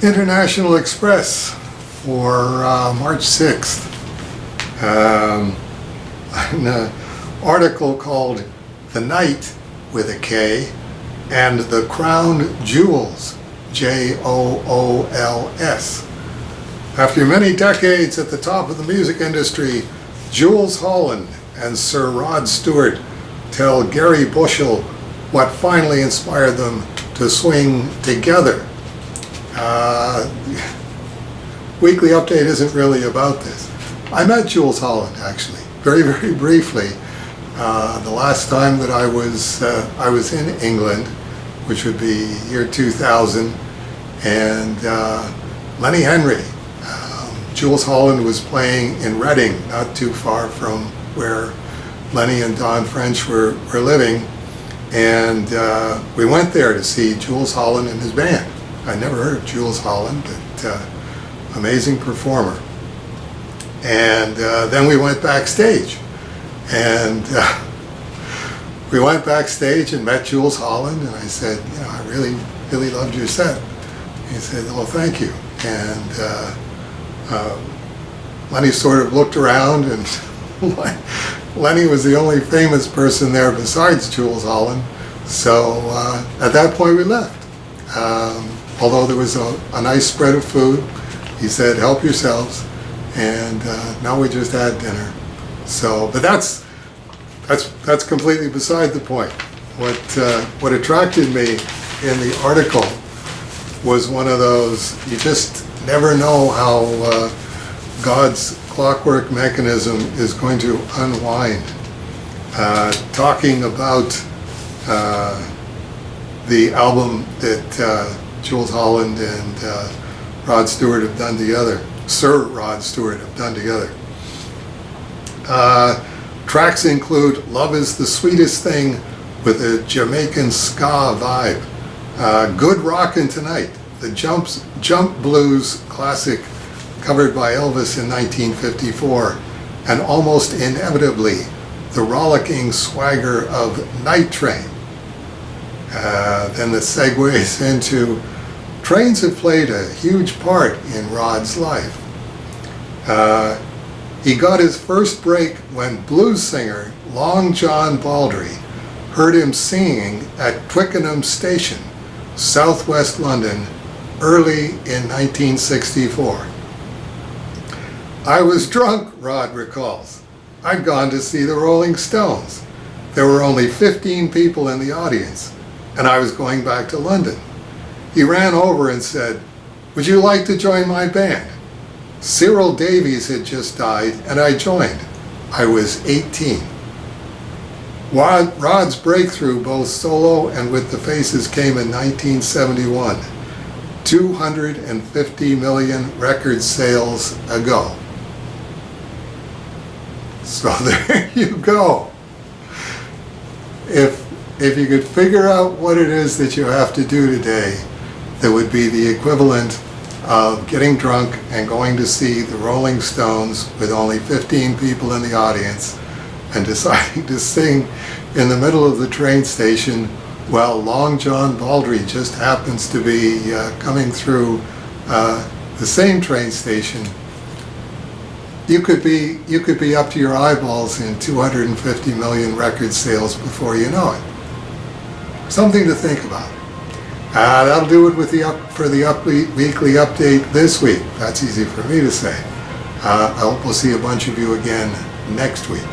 International Express for March 6th. An article called The Knight with a K and the Crown Jewels, Jools. After many decades at the top of the music industry, Jools Holland and Sir Rod Stewart tell Gary Bushell what finally inspired them to swing together. Weekly Update isn't really about this. I met Jools Holland actually, very, very briefly. The last time that I was in England, which would be year 2000, and Lenny Henry. Jools Holland was playing in Reading, not too far from where Lenny and Don French were living, and we went there to see Jools Holland and his band. I'd never heard of Jools Holland, but amazing performer. And then we went backstage, and we went backstage and met Jools Holland, and I said, you know, I really, really loved your set. He said, well, thank you. And Lenny sort of looked around, and Lenny was the only famous person there besides Jools Holland. So at that point we left. Although there was a nice spread of food, he said, help yourselves. And now we just had dinner. So, but that's completely beside the point. What attracted me in the article was one of those, you just never know how God's clockwork mechanism is going to unwind. Talking about the album that Jools Holland and Rod Stewart have done together, Sir Rod Stewart have done together. Tracks include Love Is the Sweetest Thing with a Jamaican ska vibe, Good Rockin' Tonight, the Jump Blues classic covered by Elvis in 1954, and almost inevitably the rollicking swagger of Night Train. Then the segues into trains have played a huge part in Rod's life. He got his first break when blues singer Long John Baldry heard him singing at Twickenham Station, southwest London, early in 1964. I was drunk, Rod recalls. I'd gone to see the Rolling Stones. There were only 15 people in the audience, and I was going back to London. He ran over and said, would you like to join my band? Cyril Davies had just died, and I joined. I was 18. Rod's breakthrough, both solo and with the Faces, came in 1971. 250 million record sales ago. So there you go. If you could figure out what it is that you have to do today, that would be the equivalent of getting drunk and going to see the Rolling Stones with only 15 people in the audience and deciding to sing in the middle of the train station while Long John Baldry just happens to be coming through the same train station, you could be up to your eyeballs in 250 million record sales before you know it. Something to think about. That'll do it with for the weekly update this week. That's easy for me to say. I hope we'll see a bunch of you again next week.